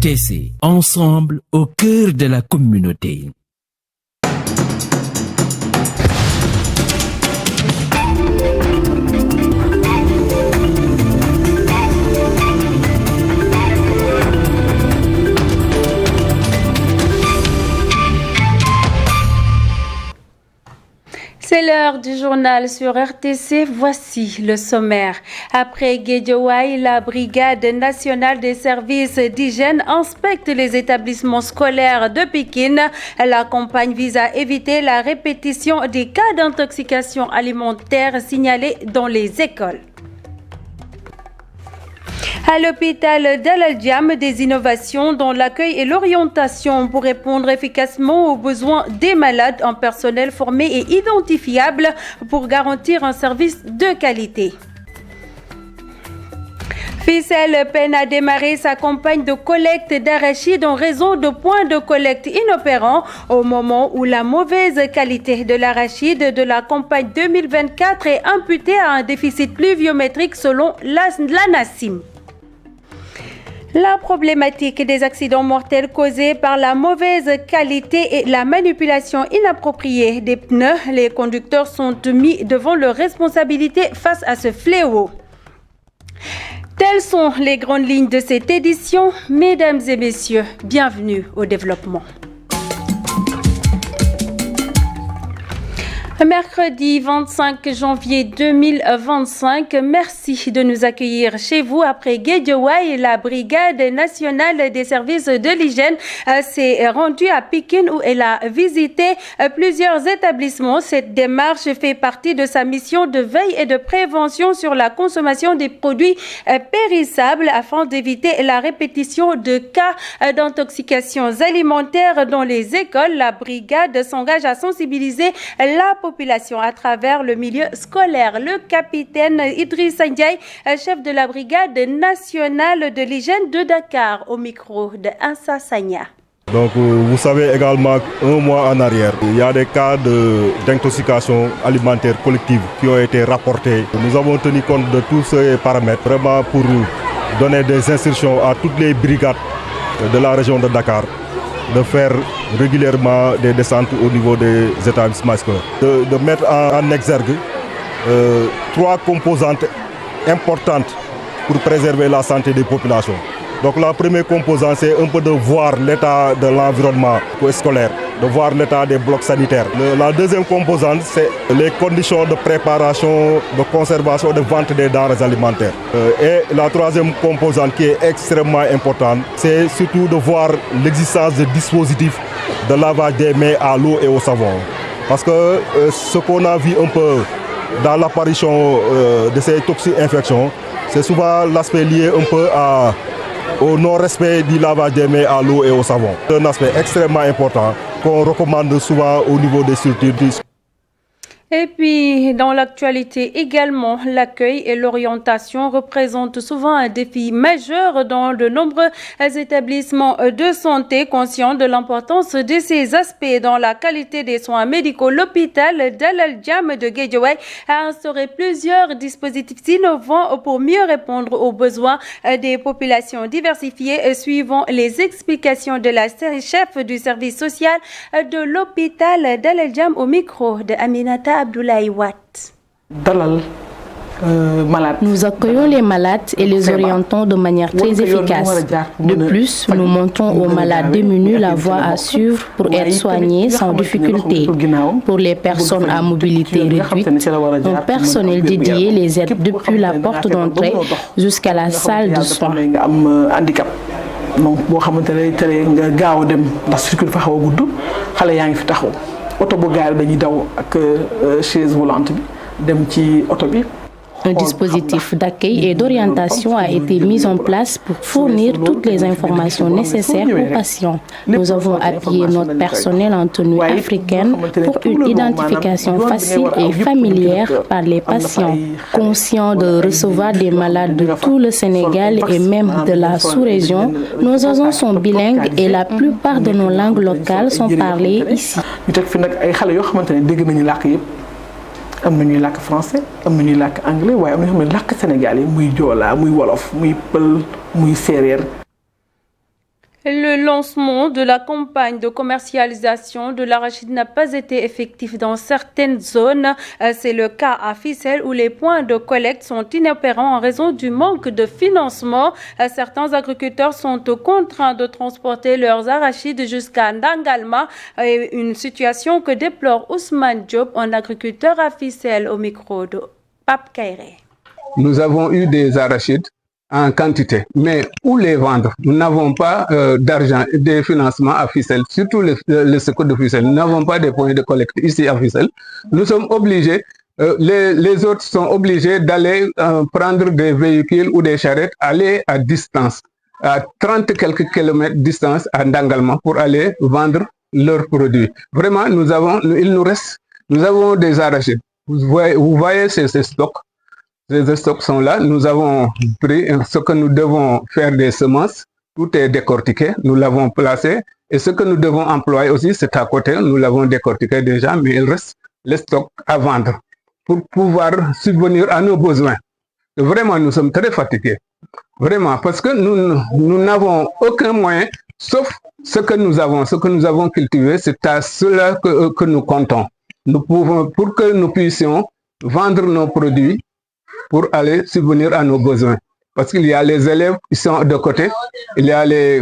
RTC, ensemble au cœur de la communauté. C'est l'heure du journal sur RTC. Voici le sommaire. Après Guédiawaye, la Brigade nationale des services d'hygiène inspecte les établissements scolaires de Pékin. La campagne vise à éviter la répétition des cas d'intoxication alimentaire signalés dans les écoles. À l'hôpital d'Al Djam, des innovations dans l'accueil et l'orientation pour répondre efficacement aux besoins des malades, un personnel formé et identifiable pour garantir un service de qualité. Ficelle peine à démarrer sa campagne de collecte d'arachides en raison de points de collecte inopérants au moment où la mauvaise qualité de l'arachide de la campagne 2024 est imputée à un déficit pluviométrique selon l'ANACIM. La problématique des accidents mortels causés par la mauvaise qualité et la manipulation inappropriée des pneus, les conducteurs sont mis devant leurs responsabilités face à ce fléau. Telles sont les grandes lignes de cette édition. Mesdames et messieurs, bienvenue au développement. Mercredi 25 janvier 2025, merci de nous accueillir chez vous. Après Guédiawaye, la Brigade nationale des services de l'hygiène s'est rendue à Pékin où elle a visité plusieurs établissements. Cette démarche fait partie de sa mission de veille et de prévention sur la consommation des produits périssables afin d'éviter la répétition de cas d'intoxication alimentaire dans les écoles. La brigade s'engage à sensibiliser la population à travers le milieu scolaire. Le capitaine Idrissa Ndiaye, chef de la brigade nationale de l'hygiène de Dakar, au micro de Insa Sanya. Donc vous savez également qu'un mois en arrière, il y a des cas d'intoxication alimentaire collective qui ont été rapportés. Nous avons tenu compte de tous ces paramètres vraiment pour donner des instructions à toutes les brigades de la région de Dakar de faire régulièrement des descentes au niveau des établissements scolaires. De mettre en exergue trois composantes importantes pour préserver la santé des populations. Donc la première composante, c'est un peu de voir l'état de l'environnement scolaire, de voir l'état des blocs sanitaires. La deuxième composante, c'est les conditions de préparation, de conservation, de vente des denrées alimentaires. Et la troisième composante qui est extrêmement importante, c'est surtout de voir l'existence de dispositifs de lavage des mains à l'eau et au savon. Parce que ce qu'on a vu un peu dans l'apparition de ces toxi-infections, c'est souvent l'aspect lié un peu au non-respect du lavage des mains à l'eau et au savon. C'est un aspect extrêmement important qu'on recommande souvent au niveau des structures. Et puis, dans l'actualité également, l'accueil et l'orientation représentent souvent un défi majeur dans de nombreux établissements de santé. Conscient de l'importance de ces aspects dans la qualité des soins médicaux, l'hôpital d'Al Djam de Guédiawaye a instauré plusieurs dispositifs innovants pour mieux répondre aux besoins des populations diversifiées, suivant les explications de la chef du service social de l'hôpital d'Al Djam au micro de Aminata Abdoulaye Watt. Nous accueillons les malades et les orientons de manière très efficace. De plus, nous montrons aux malades démunis la voie à suivre pour être soignés sans difficulté. Pour les personnes à mobilité réduite, un personnel dédié les aide depuis la porte d'entrée jusqu'à la salle de soins. Donc boo xamante ne tere nga gaaw dem ndax circuit fa xaw a gudd xale yaa ngi fi taxaw oto bu gaar dañuy daw ak chaise volante bi dem ci oto bi. Un dispositif d'accueil et d'orientation a été mis en place pour fournir toutes les informations nécessaires aux patients. Nous avons appuyé notre personnel en tenue africaine pour une identification facile et familière par les patients. Conscients de recevoir des malades de tout le Sénégal et même de la sous-région, nos agents sont bilingues et la plupart de nos langues locales sont parlées ici. am na ñuy làkk français am na ñuy làkk anglais waaye am na ñoo xam ne làkk sénégalais muy joola muy wolof muy pël muy séeréer. Le lancement de la campagne de commercialisation de l'arachide n'a pas été effectif dans certaines zones. C'est le cas à Fissel où les points de collecte sont inopérants en raison du manque de financement. Certains agriculteurs sont contraints de transporter leurs arachides jusqu'à Ndangalma, une situation que déplore Ousmane Diop, un agriculteur à Fissel, au micro de Pape Kairé. Nous avons eu des arachides en quantité, mais où les vendre? Nous n'avons pas d'argent, de financement à Fissel, surtout le secours de Fissel. Nous n'avons pas de points de collecte ici à Fissel. Nous sommes obligés, les autres sont obligés d'aller prendre des véhicules ou des charrettes, aller à distance, à 30 quelques kilomètres de distance à Ndangalma pour aller vendre leurs produits. Vraiment, nous avons des arachides. Vous voyez ces stocks. Les stocks sont là. Nous avons pris ce que nous devons faire des semences. Tout est décortiqué. Nous l'avons placé. Et ce que nous devons employer aussi, c'est à côté. Nous l'avons décortiqué déjà, mais il reste les stocks à vendre pour pouvoir subvenir à nos besoins. Et vraiment, nous sommes très fatigués. Vraiment, parce que nous n'avons aucun moyen, sauf ce que nous avons cultivé. C'est à cela que nous comptons. Pour que nous puissions vendre nos produits pour aller subvenir à nos besoins. Parce qu'il y a les élèves qui sont de côté, il y a les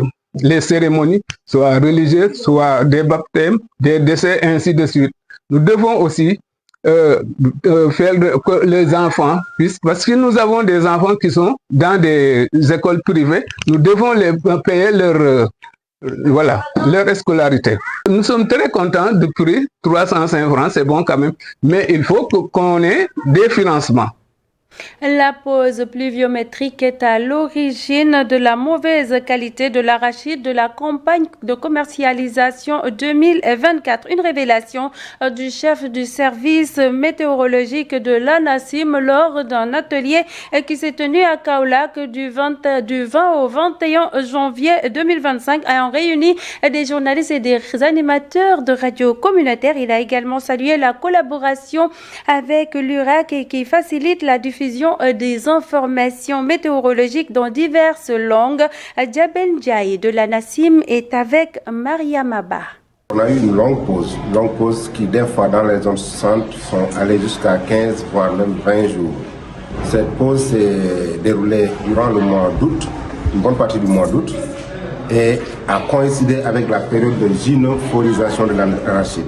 cérémonies, soit religieuses, soit des baptêmes, des décès, ainsi de suite. Nous devons aussi faire que les enfants puissent, parce que nous avons des enfants qui sont dans des écoles privées, nous devons les payer leur scolarité. Nous sommes très contents du prix, 305 francs, c'est bon quand même, mais il faut qu'on ait des financements. La pause pluviométrique est à l'origine de la mauvaise qualité de l'arachide de la campagne de commercialisation 2024. Une révélation du chef du service météorologique de l'ANACIM lors d'un atelier qui s'est tenu à Kaolack du 20 au 21 janvier 2025 ayant réuni des journalistes et des animateurs de radio communautaire. Il a également salué la collaboration avec l'URAC qui facilite la diffusion des informations météorologiques dans diverses langues. Djabel Ndiaye de l'ANACIM est avec Mariam Abba. On a eu une longue pause qui des fois dans les zones 60 sont allées jusqu'à 15 voire même 20 jours. Cette pause s'est déroulée durant le mois d'août, une bonne partie du mois d'août, et a coïncidé avec la période de gynophorisation de l'arachide.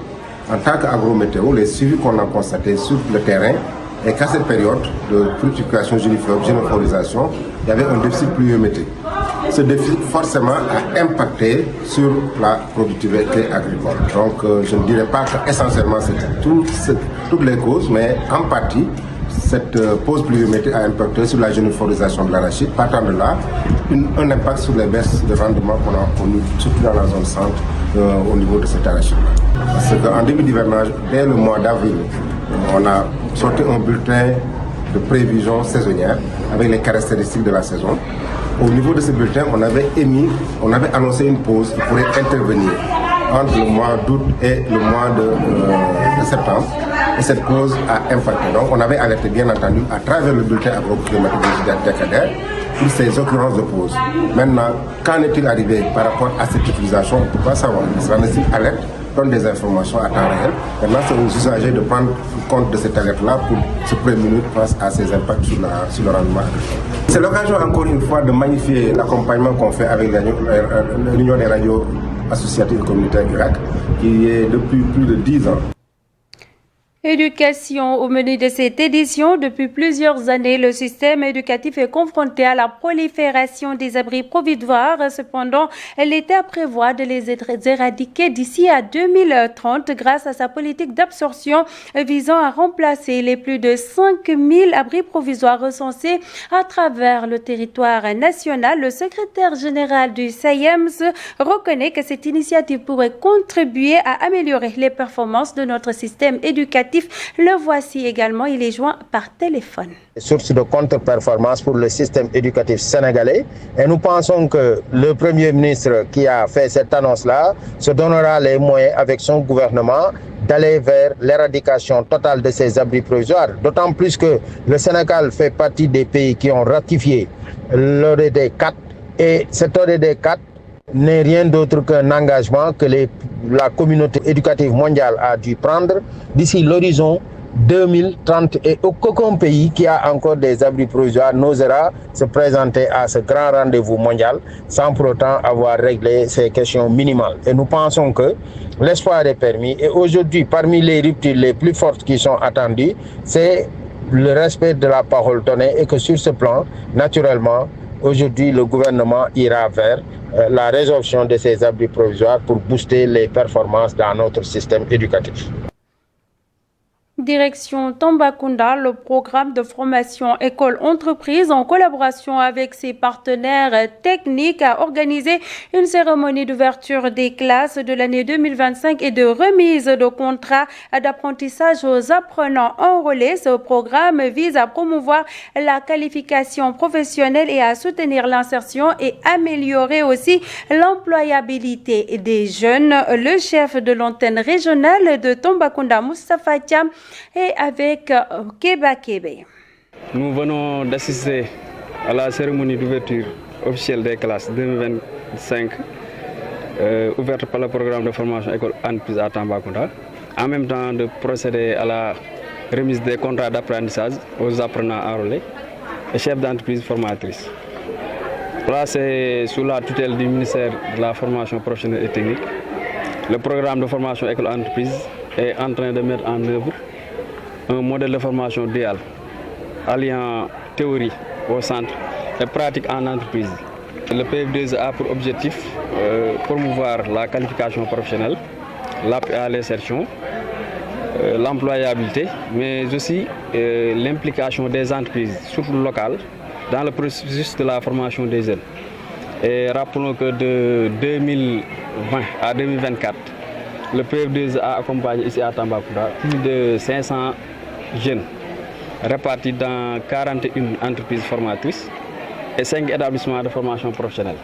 En tant qu'agrométéo, les suivis qu'on a constatés sur le terrain et qu'à cette période de fructification gynophorisation, il y avait un déficit pluviométrique. Ce déficit forcément a impacté sur la productivité agricole. Donc je ne dirais pas qu'essentiellement c'est toutes les causes, mais en partie cette pause pluviométrique a impacté sur la gynophorisation de l'arachide. Partant de là, un impact sur les baisses de rendement qu'on a connues, surtout dans la zone centre, au niveau de cet arachide. Parce qu'en début d'hivernage, dès le mois d'avril, on a sorti un bulletin de prévision saisonnière avec les caractéristiques de la saison. Au niveau de ce bulletin, on avait annoncé une pause qui pourrait intervenir entre le mois d'août et le mois de septembre. Et cette pause a impacté. Donc on avait alerté bien entendu à travers le bulletin agroclimatique décadaire pour ces occurrences de pause. Maintenant, qu'en est-il arrivé par rapport à cette utilisation? On ne peut pas savoir. l'ANACIM alerte, donne des informations à temps réel. Maintenant, c'est aux usagers de prendre compte de cette alerte-là pour se prémunir face à ces impacts sur le rendement agricole. C'est l'occasion encore une fois de magnifier l'accompagnement qu'on fait avec l'Union des radios associatives et communautaires URAC, qui est depuis plus de 10 ans. Éducation au menu de cette édition. Depuis plusieurs années, le système éducatif est confronté à la prolifération des abris provisoires. Cependant, l'État prévoit de les éradiquer d'ici à 2030 grâce à sa politique d'absorption visant à remplacer les plus de 5000 abris provisoires recensés à travers le territoire national. Le secrétaire général du SAEMS reconnaît que cette initiative pourrait contribuer à améliorer les performances de notre système éducatif. Le voici également, il est joint par téléphone. Source de contre-performance pour le système éducatif sénégalais. Et nous pensons que le Premier ministre qui a fait cette annonce-là se donnera les moyens avec son gouvernement d'aller vers l'éradication totale de ces abris provisoires. D'autant plus que le Sénégal fait partie des pays qui ont ratifié l'ODD 4. Et cet ODD 4 n'est rien d'autre qu'un engagement que la communauté éducative mondiale a dû prendre d'ici l'horizon 2030 et aucun pays qui a encore des abris provisoires n'osera se présenter à ce grand rendez-vous mondial sans pour autant avoir réglé ces questions minimales. Et nous pensons que l'espoir est permis et aujourd'hui, parmi les ruptures les plus fortes qui sont attendues, c'est le respect de la parole donnée et que sur ce plan, naturellement, aujourd'hui, le gouvernement ira vers la résorption de ces abris provisoires pour booster les performances dans notre système éducatif. Direction Tambacounda, le programme de formation école-entreprise en collaboration avec ses partenaires techniques a organisé une cérémonie d'ouverture des classes de l'année 2025 et de remise de contrats d'apprentissage aux apprenants enrôlés. Ce programme vise à promouvoir la qualification professionnelle et à soutenir l'insertion et améliorer aussi l'employabilité des jeunes. Le chef de l'antenne régionale de Tambacounda, Moustapha Thiam, et avec Keba Kebe. Nous venons d'assister à la cérémonie d'ouverture officielle des classes 2025 ouverte par le programme de formation école entreprise à Tambacounda. En même temps de procéder à la remise des contrats d'apprentissage aux apprenants enrôlés et chefs d'entreprise formatrices. Placé sous la tutelle du ministère de la formation professionnelle et technique, le programme de formation école entreprise est en train de mettre en œuvre un modèle de formation dual, alliant théorie au centre et pratique en entreprise. Le PF2 a pour objectif promouvoir la qualification professionnelle, l'appui à l'insertion, l'employabilité, mais aussi l'implication des entreprises, surtout locales, dans le processus de la formation des jeunes. Et rappelons que de 2020 à 2024, le PF2 a accompagné ici à Tambacounda plus de 500 jeunes répartis dans 41 entreprises formatrices et 5 établissements de formation professionnelle.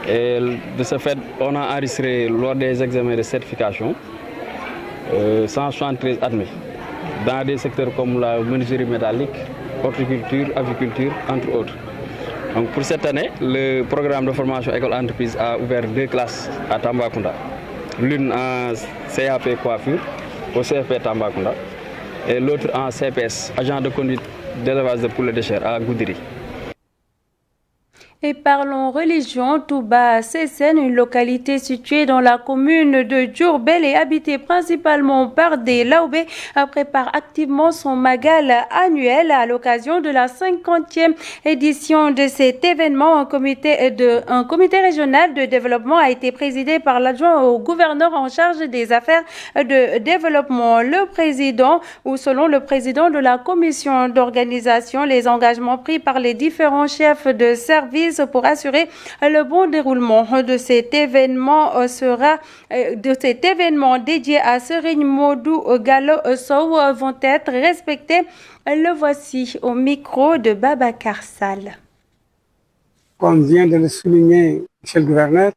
Et de ce fait, on a enregistré lors des examens de certification 173 admis dans des secteurs comme la menuiserie métallique, horticulture, aviculture, entre autres. Donc pour cette année, le programme de formation école entreprise a ouvert 2 classes à Tambacounda. L'une en CAP coiffure au CFP Tambacounda et l'autre en CPS, agent de conduite d'élevage de poulet de chair à Goudiri. Et parlons religion, Touba Sessène, une localité située dans la commune de Diourbel et habitée principalement par des Laobé, prépare activement son magal annuel à l'occasion de la 50e édition de cet événement. Un comité régional de développement a été présidé par l'adjoint au gouverneur en charge des affaires de développement. Le président, ou selon le président de la commission d'organisation, les engagements pris par les différents chefs de service pour assurer le bon déroulement de cet événement dédié à Serigne Modou Gallo Sow vont être respectés. Le voici au micro de Babacar Sall. Comme vient de le souligner monsieur le gouverneur,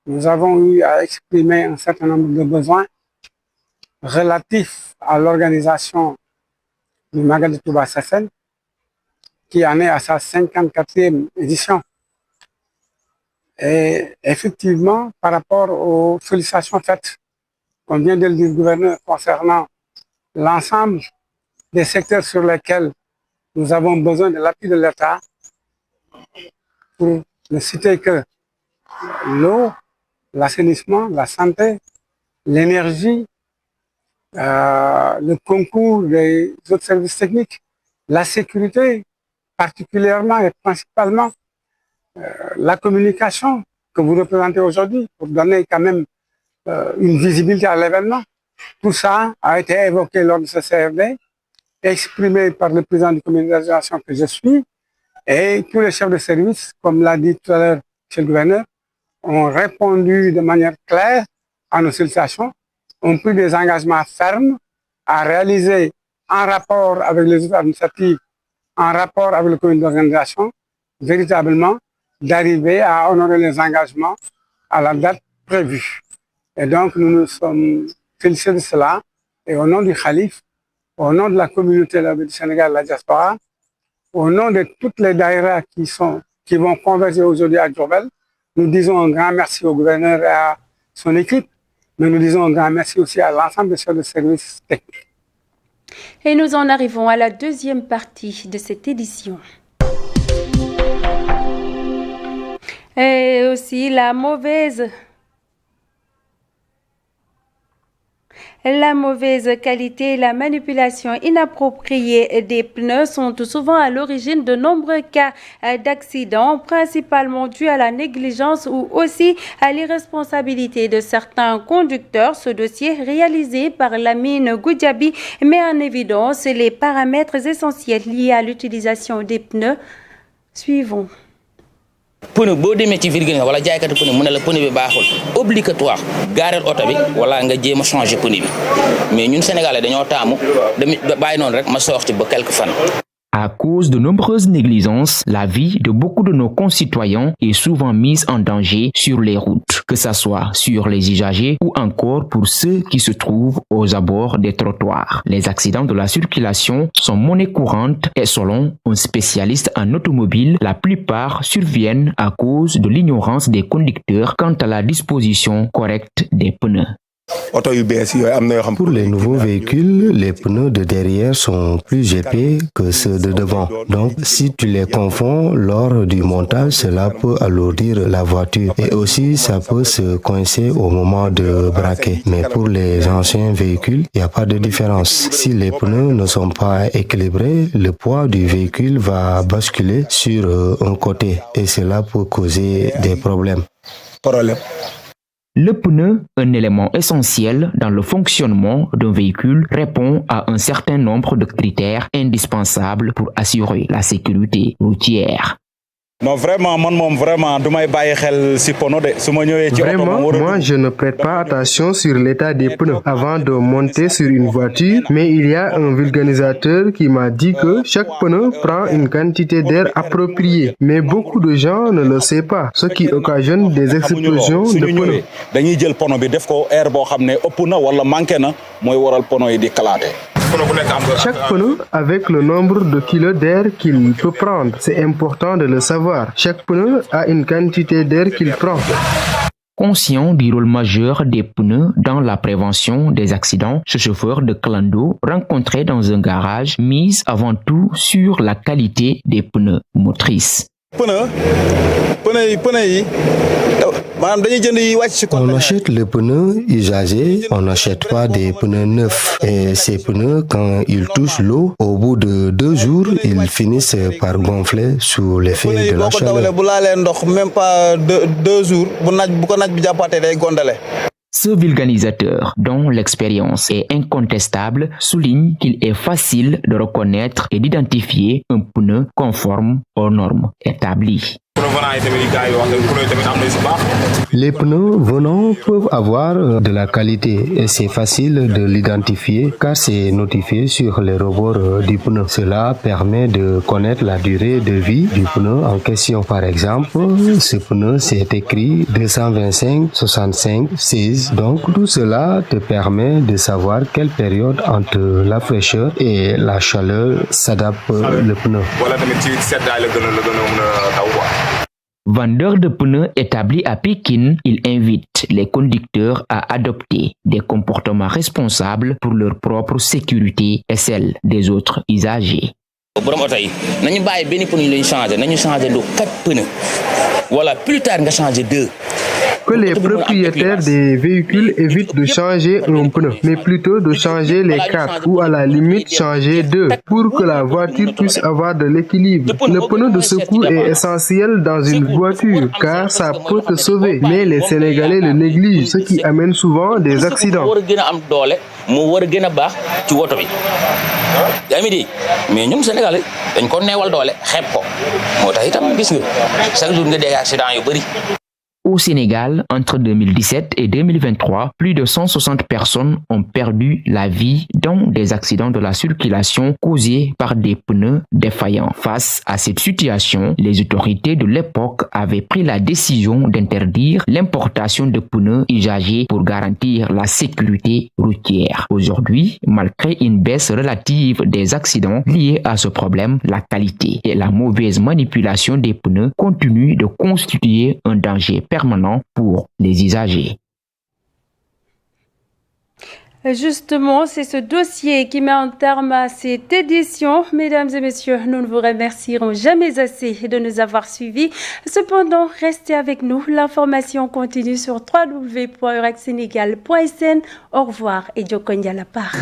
nous avons eu à exprimer un certain nombre de besoins relatifs à l'organisation du Magal de Touba Sessène, qui en est à sa 54e édition. Et effectivement, par rapport aux sollicitations faites, comme vient de le dire le gouverneur, concernant l'ensemble des secteurs sur lesquels nous avons besoin de l'appui de l'État, pour ne citer que l'eau, l'assainissement, la santé, l'énergie, le concours des autres services techniques, la sécurité, particulièrement et principalement la communication que vous représentez aujourd'hui pour donner quand même une visibilité à l'événement. Tout ça a été évoqué lors de ce CRD, exprimé par le président du comité d'organisation que je suis, et tous les chefs de service, comme l'a dit tout à l'heure monsieur le gouverneur, ont répondu de manière claire à nos sollicitations, ont pris des engagements fermes à réaliser en rapport avec les autres administratifs, en rapport avec le comité d'organisation, véritablement d'arriver à honorer les engagements à la date prévue. Et donc nous nous sommes félicités de cela, et au nom du Khalif, au nom de la communauté du Sénégal et de la diaspora, au nom de toutes les daïras qui vont converger aujourd'hui à Diourbel, Nous disons un grand merci au gouverneur et à son équipe, mais nous disons un grand merci aussi à l'ensemble des chefs de service techniques. Et nous en arrivons à la deuxième partie de cette édition. Et aussi la mauvaise qualité et la manipulation inappropriée des pneus sont souvent à l'origine de nombreux cas d'accidents, principalement dus à la négligence ou aussi à l'irresponsabilité de certains conducteurs. Ce dossier réalisé par Lamine Goudjabi met en évidence les paramètres essentiels liés à l'utilisation des pneus. Suivons. pneu boo demee ci virgule nga wala jaaykatu pneu mu ne la pneu bi baaxul obligatoire gaareel oto bi wala nga jéem a changer pneu bi mais ñun sénégalais dañoo taamu bàyyi noonu rek ma soox ci ba quelques fan. À cause de nombreuses négligences, la vie de beaucoup de nos concitoyens est souvent mise en danger sur les routes, que ce soit sur les usagers ou encore pour ceux qui se trouvent aux abords des trottoirs. Les accidents de la circulation sont monnaie courante et selon un spécialiste en automobile, la plupart surviennent à cause de l'ignorance des conducteurs quant à la disposition correcte des pneus. Pour les nouveaux véhicules, les pneus de derrière sont plus épais que ceux de devant. Donc, si tu les confonds lors du montage, cela peut alourdir la voiture. Et aussi, ça peut se coincer au moment de braquer. Mais pour les anciens véhicules, il n'y a pas de différence. Si les pneus ne sont pas équilibrés, le poids du véhicule va basculer sur un côté. Et cela peut causer des problèmes. Le pneu, un élément essentiel dans le fonctionnement d'un véhicule, répond à un certain nombre de critères indispensables pour assurer la sécurité routière. Non, vraiment, moi, je ne prête pas attention sur l'état des pneus avant de monter sur une voiture, mais il y a un vulgarisateur qui m'a dit que chaque pneu prend une quantité d'air appropriée. Mais beaucoup de gens ne le savent pas, ce qui occasionne des explosions de pneus. Chaque pneu avec le nombre de kilos d'air qu'il peut prendre, c'est important de le savoir. Chaque pneu a une quantité d'air qu'il prend. Conscient du rôle majeur des pneus dans la prévention des accidents, ce chauffeur de clando, rencontré dans un garage, mise avant tout sur la qualité des pneus motrices. On achète les pneus usagés, on n'achète pas des pneus neufs. Et ces pneus, quand ils touchent l'eau, au bout de 2 jours, ils finissent par gonfler sous l'effet de la chaleur. Même pas 2 jours. Ce vulgarisateur, dont l'expérience est incontestable, souligne qu'il est facile de reconnaître et d'identifier un pneu conforme aux normes établies. Les pneus venants peuvent avoir de la qualité et c'est facile de l'identifier car c'est notifié sur les rebords du pneu. Cela permet de connaître la durée de vie du pneu en question. Par exemple, ce pneu c'est écrit 225, 65, 16. Donc tout cela te permet de savoir quelle période entre la fraîcheur et la chaleur s'adapte le pneu. Vendeur de pneus établi à Pékin, il invite les conducteurs à adopter des comportements responsables pour leur propre sécurité et celle des autres usagers. Voilà, plus tard, on va changer 2. Que les propriétaires des véhicules évitent de changer un pneu, mais plutôt de changer les 4 ou à la limite changer 2 pour que la voiture puisse avoir de l'équilibre. Le pneu de secours est essentiel dans une voiture car ça peut te sauver, mais les Sénégalais le négligent, ce qui amène souvent des accidents. Mais ñun Sénégalais dañ ko neewal doole xeeb ko moo tax itam gis nga chaque jour nga dégg accident yu bari. Au Sénégal, entre 2017 et 2023, plus de 160 personnes ont perdu la vie dans des accidents de la circulation causés par des pneus défaillants. Face à cette situation, les autorités de l'époque avaient pris la décision d'interdire l'importation de pneus usagés pour garantir la sécurité routière. Aujourd'hui, malgré une baisse relative des accidents liés à ce problème, la qualité et la mauvaise manipulation des pneus continuent de constituer un danger permanent pour les usagers. Justement, c'est ce dossier qui met un terme à cette édition. Mesdames et messieurs, nous ne vous remercierons jamais assez de nous avoir suivis. Cependant, restez avec nous. L'information continue sur www.urexsénégal.sn. Au revoir et Djokonya la part.